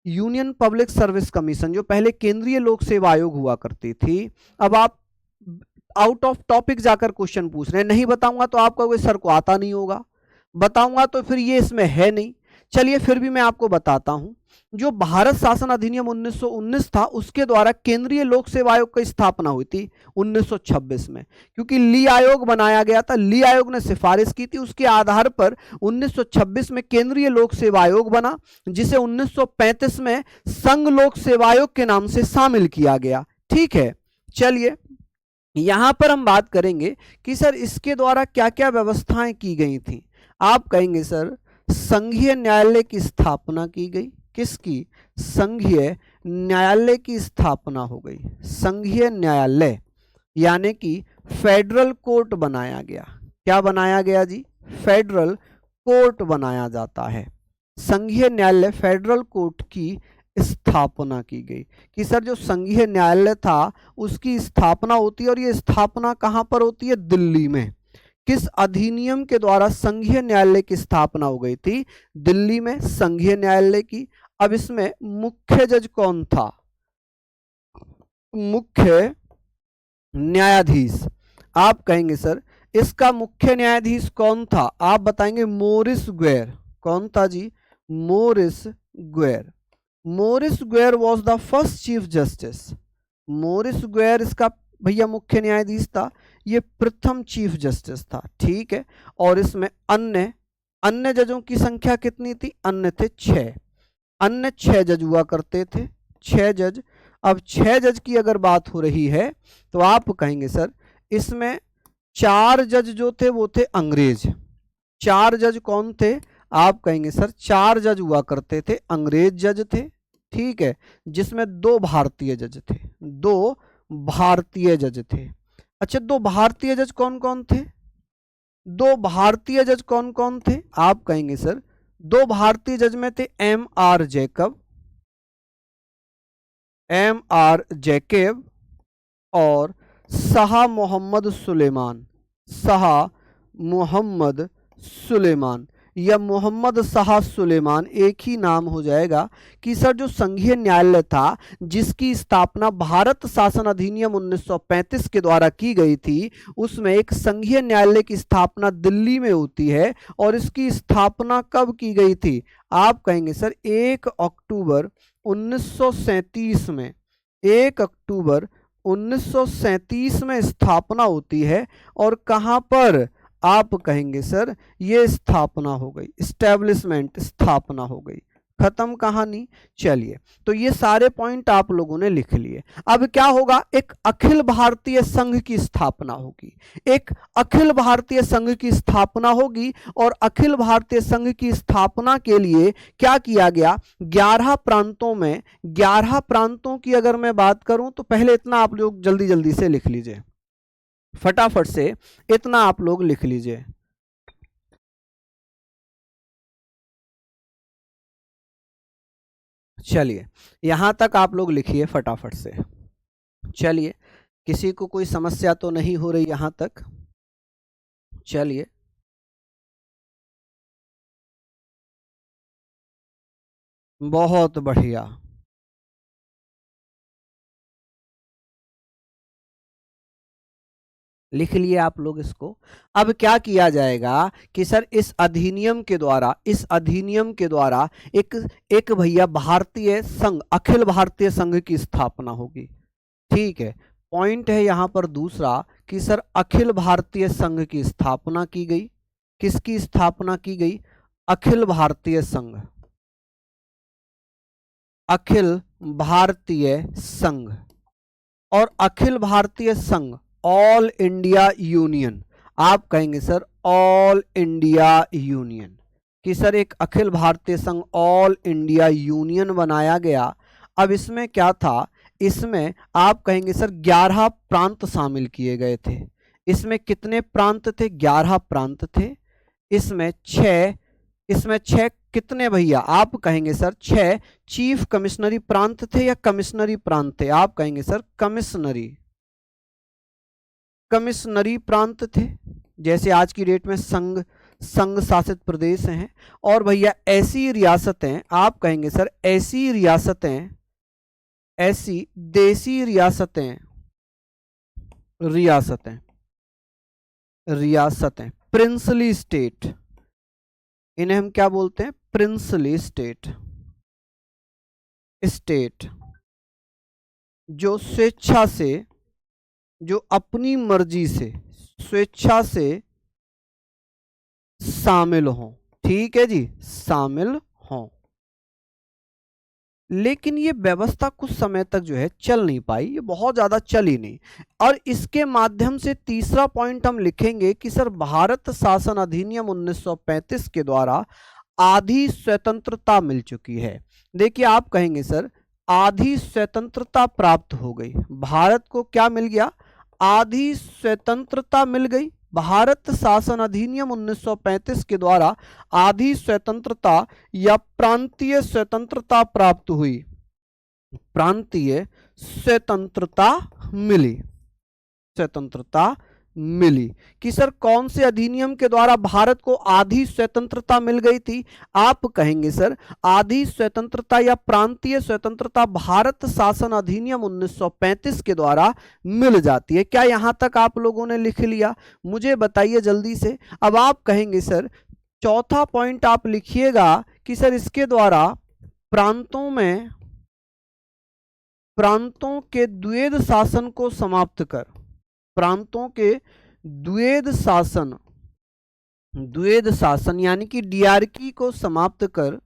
union public service commission, जो पहले केंद्रीय लोक सेवा आयोग हुआ करती थी, अब आप आउट ऑफ टॉपिक जाकर क्वेश्चन पूछ रहे हैं, नहीं बताऊंगा तो आपका कोई सर को आता नहीं होगा, बताऊंगा तो फिर ये इसमें है नहीं। चलिए फिर भी मैं आपको बताता हूं। जो भारत शासन अधिनियम 1919 था, उसके द्वारा केंद्रीय लोक सेवा आयोग की स्थापना हुई थी 1926 में, क्योंकि ली आयोग बनाया गया था। ली आयोग ने सिफारिश की थी, उसके आधार पर 1926 में केंद्रीय लोक सेवा आयोग बना, जिसे 1935 में संघ लोक सेवा आयोग के नाम से शामिल किया गया। ठीक है, चलिए यहां पर हम बात करेंगे कि सर इसके द्वारा क्या क्या व्यवस्थाएं की गई थी। आप कहेंगे सर संघीय न्यायालय की स्थापना की गई। किसकी? संघीय न्यायालय की स्थापना हो गई। संघीय न्यायालय यानी कि फेडरल कोर्ट बनाया गया। क्या बनाया गया जी? फेडरल कोर्ट बनाया जाता है। संघीय न्यायालय, फेडरल कोर्ट की स्थापना की गई। कि सर जो संघीय न्यायालय था उसकी स्थापना होती है, और ये स्थापना कहां पर होती है? दिल्ली में। किस अधिनियम के द्वारा संघीय न्यायालय की स्थापना हो गई थी? दिल्ली में संघीय न्यायालय की। अब इसमें मुख्य जज कौन था? मुख्य न्यायाधीश। आप कहेंगे सर इसका मुख्य न्यायाधीश कौन था? आप बताएंगे मोरिस ग्वेर। कौन था जी? Maurice Gwyer. Maurice Gwyer was the first chief justice. Maurice Gwyer इसका भैया मुख्य न्यायाधीश था, ये प्रथम चीफ जस्टिस था। ठीक है, और इसमें अन्य जजों की संख्या कितनी थी? अन्य थे 6। अन्य 6 जज हुआ करते थे, 6 जज। अब 6 जज की अगर बात हो रही है तो आप कहेंगे सर इसमें 4 जज जो थे वो थे अंग्रेज। 4 जज कौन थे? आप कहेंगे सर 4 जज हुआ करते थे, अंग्रेज जज थे। ठीक है, जिसमें 2 भारतीय जज थे। 2 भारतीय जज थे। अच्छा, 2 भारतीय जज कौन कौन थे? 2 भारतीय जज कौन कौन थे? आप कहेंगे सर 2 भारतीय जज में थे M.R. Jacob, M.R. जैकब और शाह मोहम्मद सुलेमान। शाह मोहम्मद सुलेमान या मोहम्मद शाह सुलेमान एक ही नाम हो जाएगा। कि सर जो संघीय न्यायालय था जिसकी स्थापना भारत शासन अधिनियम 1935 के द्वारा की गई थी, उसमें एक संघीय न्यायालय की स्थापना दिल्ली में होती है। और इसकी स्थापना कब की गई थी? आप कहेंगे सर 1 अक्टूबर 1937 में। 1 अक्टूबर 1937 में स्थापना होती है। और कहां पर? आप कहेंगे सर ये स्थापना हो गई, इस्टेब्लिशमेंट, स्थापना हो गई। खत्म कहानी। चलिए, तो ये सारे पॉइंट आप लोगों ने लिख लिए। अब क्या होगा? एक अखिल भारतीय संघ की स्थापना होगी। एक अखिल भारतीय संघ की स्थापना होगी। और अखिल भारतीय संघ की स्थापना के लिए क्या किया गया? 11 प्रांतों में, 11 प्रांतों की अगर मैं बात करूं तो पहले इतना आप लोग जल्दी जल्दी से लिख लीजिए। फटाफट से इतना आप लोग लिख लीजिए। चलिए यहां तक आप लोग लिखिए फटाफट से। चलिए, किसी को कोई समस्या तो नहीं हो रही यहां तक? चलिए, बहुत बढ़िया। लिख लिए आप लोग इसको। अब क्या किया जाएगा कि सर इस अधिनियम के द्वारा एक एक भैया भारतीय संघ, अखिल भारतीय संघ की स्थापना होगी। ठीक है, पॉइंट है यहां पर दूसरा कि सर अखिल भारतीय संघ की स्थापना की गई। किसकी स्थापना की गई? अखिल भारतीय संघ, अखिल भारतीय संघ। और अखिल भारतीय संघ, ऑल इंडिया यूनियन, आप कहेंगे सर ऑल इंडिया यूनियन, कि सर एक अखिल भारतीय संघ ऑल इंडिया यूनियन बनाया गया। अब इसमें क्या था? इसमें आप कहेंगे सर 11 प्रांत शामिल किए गए थे। इसमें कितने प्रांत थे? 11 प्रांत थे। इसमें छह कितने भैया? आप कहेंगे सर 6 चीफ कमिश्नरी प्रांत थे या कमिश्नरी प्रांत थे? आप कहेंगे सर कमिश्नरी प्रांत थे। जैसे आज की डेट में संघ शासित प्रदेश हैं। और भैया ऐसी रियासतें, आप कहेंगे सर ऐसी रियासतें, ऐसी देसी रियासतें, रियासतें रियासतें प्रिंसली स्टेट, इन्हें हम क्या बोलते हैं? Princely state. स्टेट जो स्वेच्छा से, जो अपनी मर्जी से, स्वेच्छा से शामिल हों। ठीक है जी, शामिल हों। लेकिन ये व्यवस्था कुछ समय तक जो है चल नहीं पाई, ये बहुत ज्यादा चली नहीं। और इसके माध्यम से तीसरा पॉइंट हम लिखेंगे कि सर भारत शासन अधिनियम 1935 के द्वारा आधी स्वतंत्रता मिल चुकी है। देखिए आप कहेंगे सर आधी स्वतंत्रता प्राप्त हो गई, भारत को क्या मिल गया? आधी स्वतंत्रता मिल गई। भारत शासन अधिनियम 1935 के द्वारा आधी स्वतंत्रता या प्रांतीय स्वतंत्रता प्राप्त हुई, प्रांतीय स्वतंत्रता मिली, स्वतंत्रता मिली। कि सर कौन से अधिनियम के द्वारा भारत को आधी स्वतंत्रता मिल गई थी? आप कहेंगे सर आधी स्वतंत्रता या प्रांतीय स्वतंत्रता भारत शासन अधिनियम 1935 के द्वारा मिल जाती है। क्या यहां तक आप लोगों ने लिख लिया? मुझे बताइए जल्दी से। अब आप कहेंगे सर चौथा पॉइंट आप लिखिएगा कि सर इसके द्वारा प्रांतों के द्वैध शासन को समाप्त कर, प्रांतों के द्वैध शासन यानी कि डीआरकी को समाप्त कर,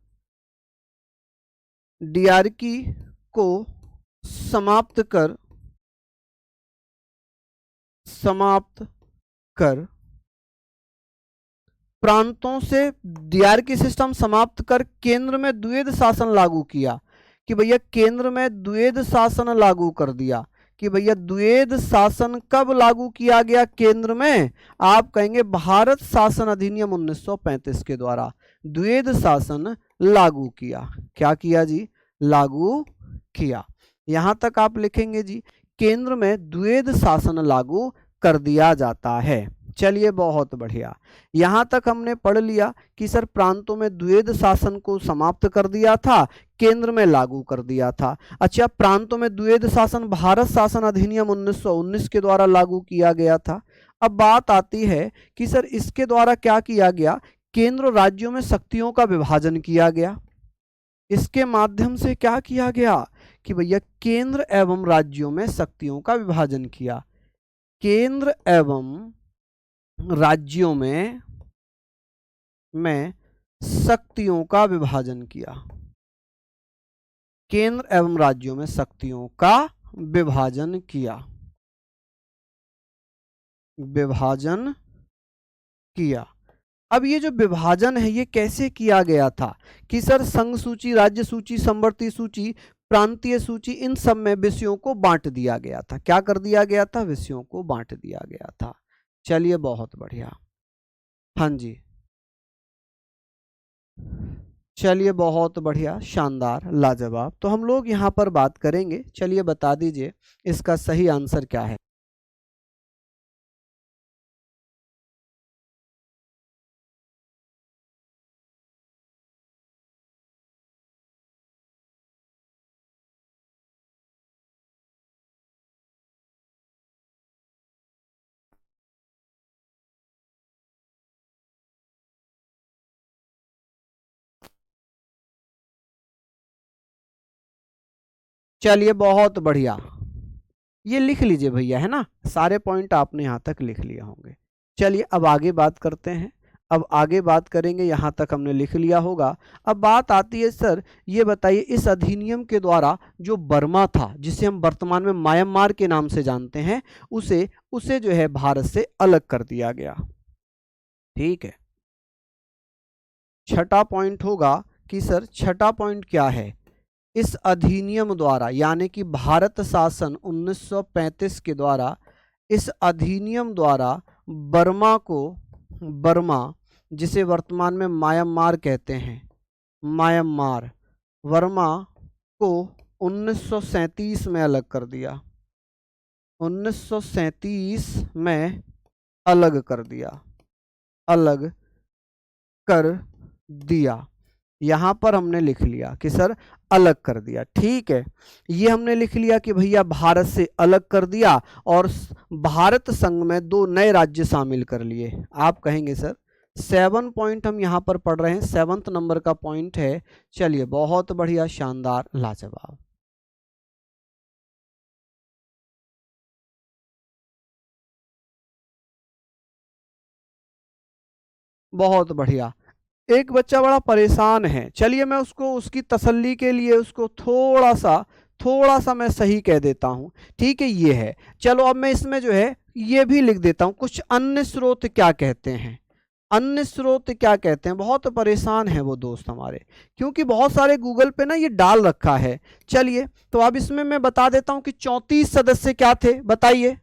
डीआरकी को समाप्त कर प्रांतों से डीआरकी सिस्टम समाप्त कर केंद्र में द्वैध शासन लागू किया। कि भैया केंद्र में द्वैध शासन लागू कर दिया। कि भैया द्वैध शासन कब लागू किया गया केंद्र में? आप कहेंगे भारत शासन अधिनियम 1935 के द्वारा द्वैध शासन लागू किया। क्या किया जी? लागू किया। यहां तक आप लिखेंगे जी केंद्र में द्वैध शासन लागू कर दिया जाता है। चलिए बहुत बढ़िया, यहां तक हमने पढ़ लिया कि सर प्रांतों में द्वैध शासन को समाप्त कर दिया था, केंद्र में लागू कर दिया था। अच्छा, प्रांतों में द्वैध शासन भारत शासन अधिनियम 1919 के द्वारा लागू किया गया था। अब बात आती है कि सर इसके द्वारा क्या किया गया? केंद्र और राज्यों में शक्तियों का विभाजन किया गया। इसके माध्यम से क्या किया गया कि भैया केंद्र एवं राज्यों में शक्तियों का विभाजन किया। केंद्र एवं राज्यों में शक्तियों का विभाजन किया। केंद्र एवं राज्यों में शक्तियों का विभाजन किया, विभाजन किया। अब ये जो विभाजन है ये कैसे किया गया था? कि सर संघ सूची, राज्य सूची, समवर्ती सूची प्रांतीय सूची, इन सब में विषयों को बांट दिया गया था। क्या कर दिया गया था? विषयों को बांट दिया गया था। चलिए बहुत बढ़िया। हाँ जी, चलिए बहुत बढ़िया, शानदार, लाजवाब। तो हम लोग यहाँ पर बात करेंगे। चलिए बता दीजिए इसका सही आंसर क्या है। चलिए बहुत बढ़िया, ये लिख लीजिए भैया, है ना, सारे पॉइंट आपने यहाँ तक लिख लिए होंगे। चलिए अब आगे बात करते हैं। अब आगे बात करेंगे, यहाँ तक हमने लिख लिया होगा। अब बात आती है सर, ये बताइए इस अधिनियम के द्वारा जो बर्मा था, जिसे हम वर्तमान में म्यांमार के नाम से जानते हैं, उसे उसे जो है भारत से अलग कर दिया गया। ठीक है। छठा पॉइंट होगा कि सर छठा पॉइंट क्या है? इस अधिनियम द्वारा, यानी कि भारत शासन 1935 के द्वारा, इस अधिनियम द्वारा बर्मा जिसे वर्तमान में म्यांमार कहते हैं, म्यांमार, बर्मा को 1937 में अलग कर दिया। 1937 में अलग कर दिया, अलग कर दिया। यहां पर हमने लिख लिया कि सर अलग कर दिया। ठीक है, ये हमने लिख लिया कि भैया भारत से अलग कर दिया और भारत संघ में 2 नए राज्य शामिल कर लिए। आप कहेंगे सर 7 पॉइंट हम यहां पर पढ़ रहे हैं, 7th नंबर का पॉइंट है। चलिए बहुत बढ़िया, शानदार, लाजवाब। बहुत बढ़िया। एक बच्चा बड़ा परेशान है, चलिए मैं उसको उसकी तसल्ली के लिए उसको थोड़ा सा मैं सही कह देता हूं। ठीक है, ये है। चलो अब मैं इसमें जो है ये भी लिख देता हूं, कुछ अन्य स्रोत क्या कहते हैं। अन्य स्रोत क्या कहते हैं? बहुत परेशान है वो दोस्त हमारे, क्योंकि बहुत सारे गूगल पे ना ये डाल रखा है। चलिए तो अब इसमें मैं बता देता हूं कि 34 सदस्य क्या थे, बताइए।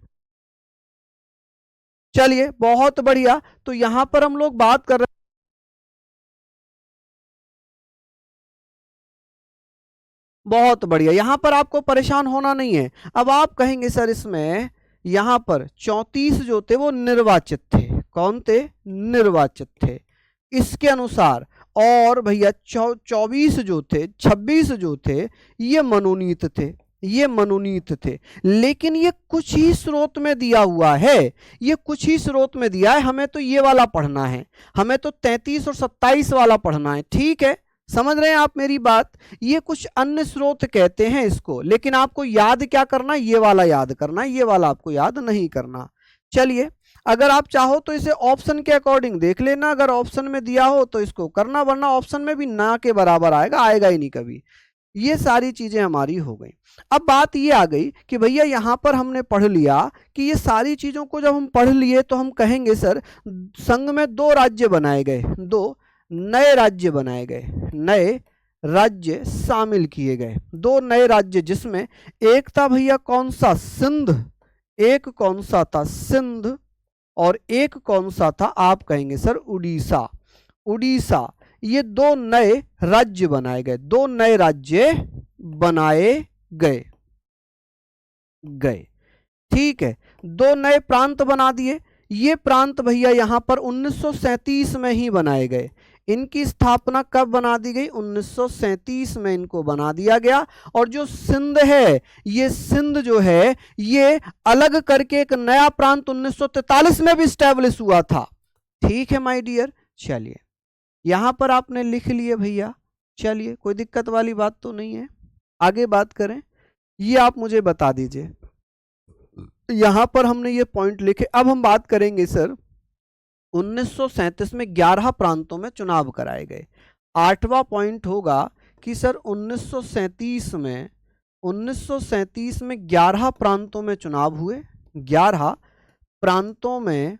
चलिए बहुत बढ़िया, तो यहां पर हम लोग बात कर रहे, बहुत बढ़िया, यहां पर आपको परेशान होना नहीं है। अब आप कहेंगे सर इसमें यहां पर 34 जो थे वो निर्वाचित थे। कौन थे? निर्वाचित थे। इसके अनुसार और भैया 24 जो थे, 26 जो थे, ये मनोनीत थे, ये मनोनीत थे। लेकिन ये कुछ ही स्रोत में दिया हुआ है, ये कुछ ही स्रोत में दिया है। हमें तो ये वाला पढ़ना है, हमें तो 33 और 27 वाला पढ़ना है। ठीक है, समझ रहे हैं आप मेरी बात? ये कुछ अन्य स्रोत कहते हैं इसको, लेकिन आपको याद क्या करना, ये वाला याद करना, ये वाला आपको याद नहीं करना। चलिए अगर आप चाहो तो इसे ऑप्शन के अकॉर्डिंग देख लेना, अगर ऑप्शन में दिया हो तो इसको करना, वरना ऑप्शन में भी ना के बराबर आएगा, आएगा ही नहीं कभी। ये सारी चीजें हमारी हो गई। अब बात ये आ गई कि भैया यहां पर हमने पढ़ लिया कि ये सारी चीजों को जब हम पढ़ लिए तो हम कहेंगे सर संघ में 2 राज्य बनाए गए, 2 नए राज्य बनाए गए, नए राज्य शामिल किए गए, 2 नए राज्य, जिसमें एक था भैया कौन सा? सिंध। एक कौन सा था? सिंध। और एक कौन सा था? आप कहेंगे सर उड़ीसा। उड़ीसा। ये 2 नए राज्य बनाए गए, 2 नए राज्य बनाए गए गए ठीक है, 2 नए प्रांत बना दिए। ये प्रांत भैया यहां पर 1937 में ही बनाए गए। इनकी स्थापना कब बना दी गई? 1937 में इनको बना दिया गया। और जो सिंध है, ये सिंध जो है ये अलग करके एक नया प्रांत 1943 में भी स्टैब्लिश हुआ था। ठीक है माय डियर, चलिए यहां पर आपने लिख लिए भैया। चलिए कोई दिक्कत वाली बात तो नहीं है, आगे बात करें। ये आप मुझे बता दीजिए, यहां पर हमने ये पॉइंट लिखे। अब हम बात करेंगे सर 1937 में 11 प्रांतों में चुनाव कराए गए। 8वां पॉइंट होगा कि सर 1937 में 11 प्रांतों में चुनाव हुए, 11 प्रांतों में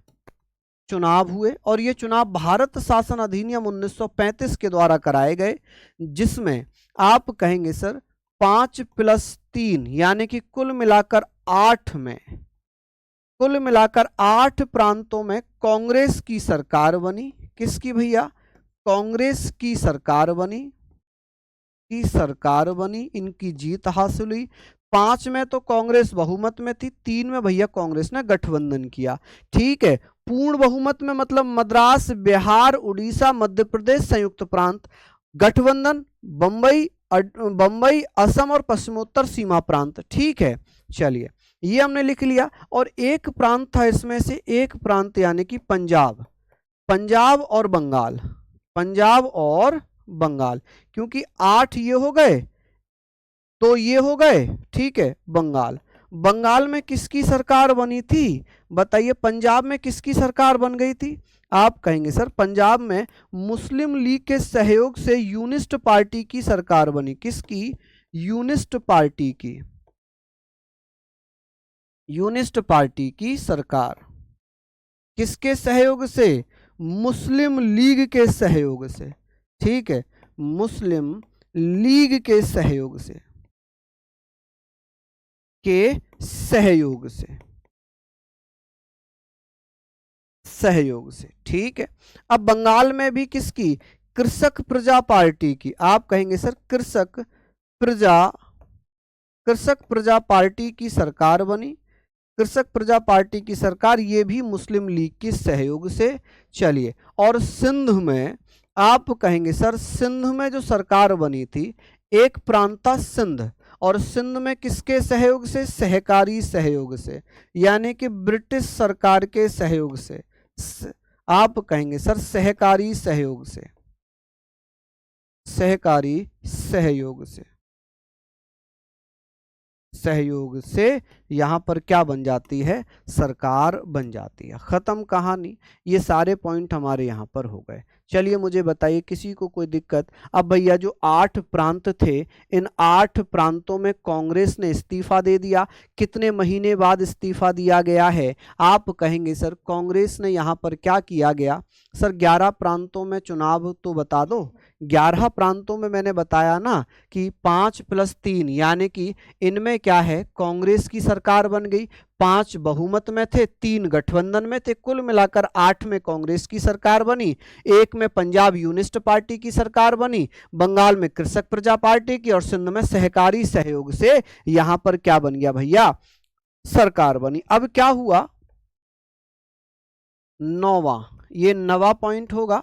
चुनाव हुए। और ये चुनाव भारत शासन अधिनियम 1935 के द्वारा कराए गए, जिसमें आप कहेंगे सर 5 + 3 यानी कि कुल मिलाकर 8 में, कुल मिलाकर 8 प्रांतों में कांग्रेस की सरकार बनी। किसकी भैया? कांग्रेस की सरकार बनी, की सरकार बनी, इनकी जीत हासिल हुई। 5 में तो कांग्रेस बहुमत में थी, 3 में भैया कांग्रेस ने गठबंधन किया। ठीक है, पूर्ण बहुमत में मतलब मद्रास, बिहार, उड़ीसा, मध्य प्रदेश, संयुक्त प्रांत। गठबंधन बंबई, असम और पश्चिमोत्तर सीमा प्रांत। ठीक है, चलिए ये हमने लिख लिया। और एक प्रांत था इसमें से, एक प्रांत यानी कि पंजाब, पंजाब और बंगाल, पंजाब और बंगाल, क्योंकि 8 ये हो गए तो ये हो गए। ठीक है, बंगाल, बंगाल में किसकी सरकार बनी थी? बताइए, पंजाब में किसकी सरकार बन गई थी? आप कहेंगे सर पंजाब में मुस्लिम लीग के सहयोग से यूनिस्ट पार्टी की सरकार बनी। किसकी? यूनिस्ट पार्टी की, यूनिस्ट पार्टी की सरकार। किसके सहयोग से? मुस्लिम लीग के सहयोग से। ठीक है, मुस्लिम लीग के सहयोग से, के सहयोग से, सहयोग से। ठीक है, अब बंगाल में भी किसकी? कृषक प्रजा पार्टी की। आप कहेंगे सर प्रजा कृषक प्रजा पार्टी की सरकार बनी, कृषक प्रजा पार्टी की सरकार, ये भी मुस्लिम लीग के सहयोग से। चलिए, और सिंध में आप कहेंगे सर सिंध में जो सरकार बनी थी, एक प्रांत था सिंध, और सिंध में किसके सहयोग से? सहकारी सहयोग से, यानी कि ब्रिटिश सरकार के सहयोग से। आप कहेंगे सर सहकारी सहयोग से, सहकारी सहयोग से, सहयोग से यहां पर क्या बन जाती है? सरकार बन जाती है। खत्म कहानी। ये सारे पॉइंट हमारे यहां पर हो गए। चलिए मुझे बताइए, किसी को कोई दिक्कत? अब भैया जो 8 प्रांत थे, इन 8 प्रांतों में कांग्रेस ने इस्तीफा दे दिया। कितने महीने बाद इस्तीफा दिया गया है? आप कहेंगे सर कांग्रेस ने यहां पर क्या किया गया? सर 11 प्रांतों में चुनाव तो बता दो। 11 प्रांतों में मैंने बताया ना कि 5 + 3 यानी कि इनमें क्या है? कांग्रेस की सरकार बन गई। 5 बहुमत में थे, 3 गठबंधन में थे, कुल मिलाकर 8 में कांग्रेस की सरकार बनी। एक में पंजाब यूनिस्ट पार्टी की सरकार बनी, बंगाल में कृषक प्रजा पार्टी की, और सिंध में सहकारी सहयोग से यहां पर क्या बन गया भैया? सरकार बनी। अब क्या हुआ? नौवां, ये नवा पॉइंट होगा।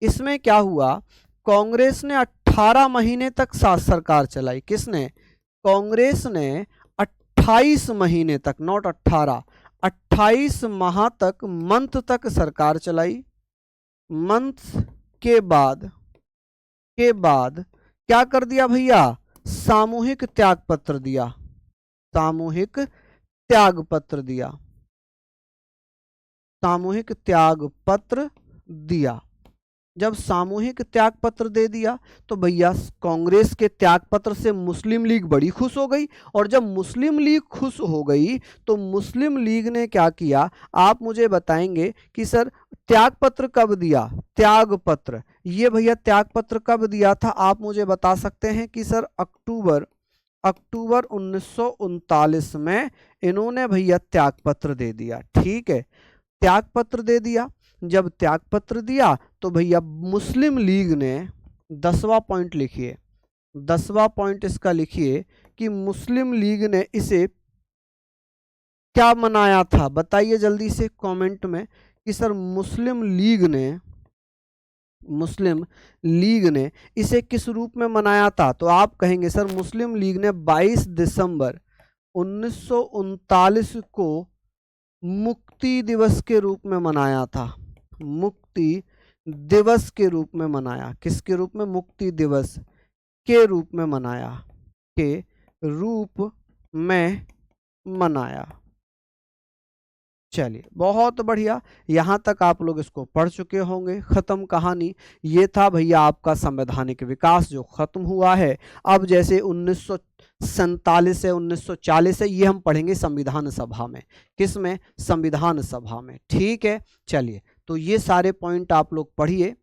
इसमें क्या हुआ? कांग्रेस ने 18 महीने तक सरकार चलाई। किसने? कांग्रेस ने 28 महीने तक, नॉट 18, 28 माह तक, मंथ तक सरकार चलाई। मंथ के बाद क्या कर दिया भैया? सामूहिक त्याग पत्र दिया, सामूहिक त्याग पत्र दिया, सामूहिक त्याग पत्र दिया। जब सामूहिक त्याग पत्र दे दिया तो भैया कांग्रेस के त्याग पत्र से मुस्लिम लीग बड़ी खुश हो गई, और जब मुस्लिम लीग खुश हो गई तो मुस्लिम लीग ने क्या किया? आप मुझे बताएंगे कि सर त्याग पत्र कब दिया? त्याग पत्र ये भैया त्याग पत्र कब दिया था? आप मुझे बता सकते हैं कि सर अक्टूबर 1939 में इन्होंने भैया त्याग पत्र दे दिया। ठीक है, त्याग पत्र दे दिया। जब त्याग पत्र दिया तो भैया मुस्लिम लीग ने 10वां पॉइंट लिखिए, 10वां पॉइंट इसका लिखिए कि मुस्लिम लीग ने इसे क्या मनाया था? बताइए जल्दी से कमेंट में कि सर मुस्लिम लीग ने इसे किस रूप में मनाया था? तो आप कहेंगे सर मुस्लिम लीग ने 22 दिसंबर 1939 को मुक्ति दिवस के रूप में मनाया था। मुक्ति दिवस के रूप में मनाया। किसके रूप में? मुक्ति दिवस के रूप में मनाया, के रूप में मनाया। चलिए बहुत बढ़िया, यहां तक आप लोग इसको पढ़ चुके होंगे। खत्म कहानी। ये था भैया आपका संवैधानिक विकास जो खत्म हुआ है। अब जैसे 1947 से 1940 है, ये हम पढ़ेंगे संविधान सभा में। किस में? संविधान सभा में। ठीक है, चलिए तो ये सारे पॉइंट आप लोग पढ़िए।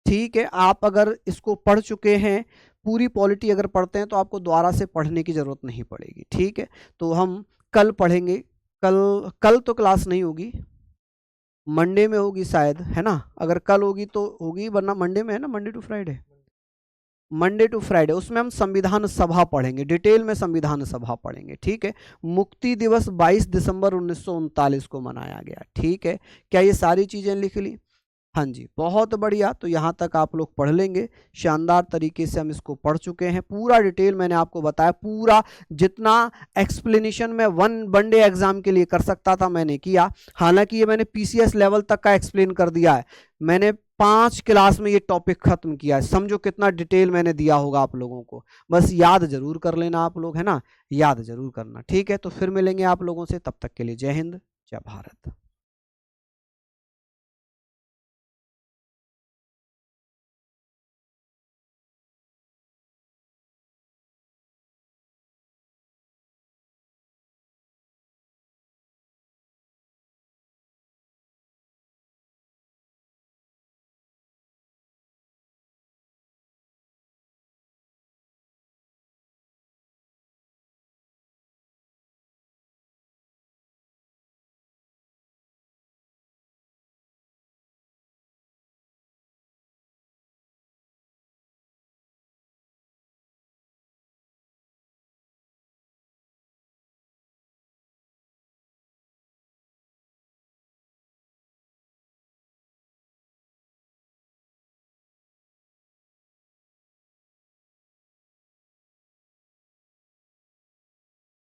ठीक है, आप अगर इसको पढ़ चुके हैं पूरी पॉलिटी अगर पढ़ते हैं तो आपको दोबारा से पढ़ने की ज़रूरत नहीं पड़ेगी, ठीक है। तो हम कल पढ़ेंगे, कल तो क्लास नहीं होगी, मंडे में होगी शायद, है ना। अगर कल होगी तो होगी, वरना मंडे में है ना, Monday to Friday, Monday to Friday, उसमें हम संविधान सभा पढ़ेंगे, डिटेल में संविधान सभा पढ़ेंगे, ठीक है। मुक्ति दिवस 22 दिसंबर 1939 को मनाया गया, ठीक है। क्या ये सारी चीज़ें लिख ली? हाँ जी, बहुत बढ़िया। तो यहाँ तक आप लोग पढ़ लेंगे, शानदार तरीके से हम इसको पढ़ चुके हैं, पूरा डिटेल मैंने आपको बताया, पूरा जितना एक्सप्लेनेशन मैं वन डे एग्जाम के लिए कर सकता था मैंने किया। हालांकि ये मैंने पीसीएस लेवल तक का एक्सप्लेन कर दिया है, मैंने 5 क्लास में ये टॉपिक खत्म किया है। समझो कितना डिटेल मैंने दिया होगा आप लोगों को, बस याद जरूर कर लेना आप लोग, है ना, याद जरूर करना, ठीक है। तो फिर मिलेंगे आप लोगों से, तब तक के लिए जय हिंद, जय भारत।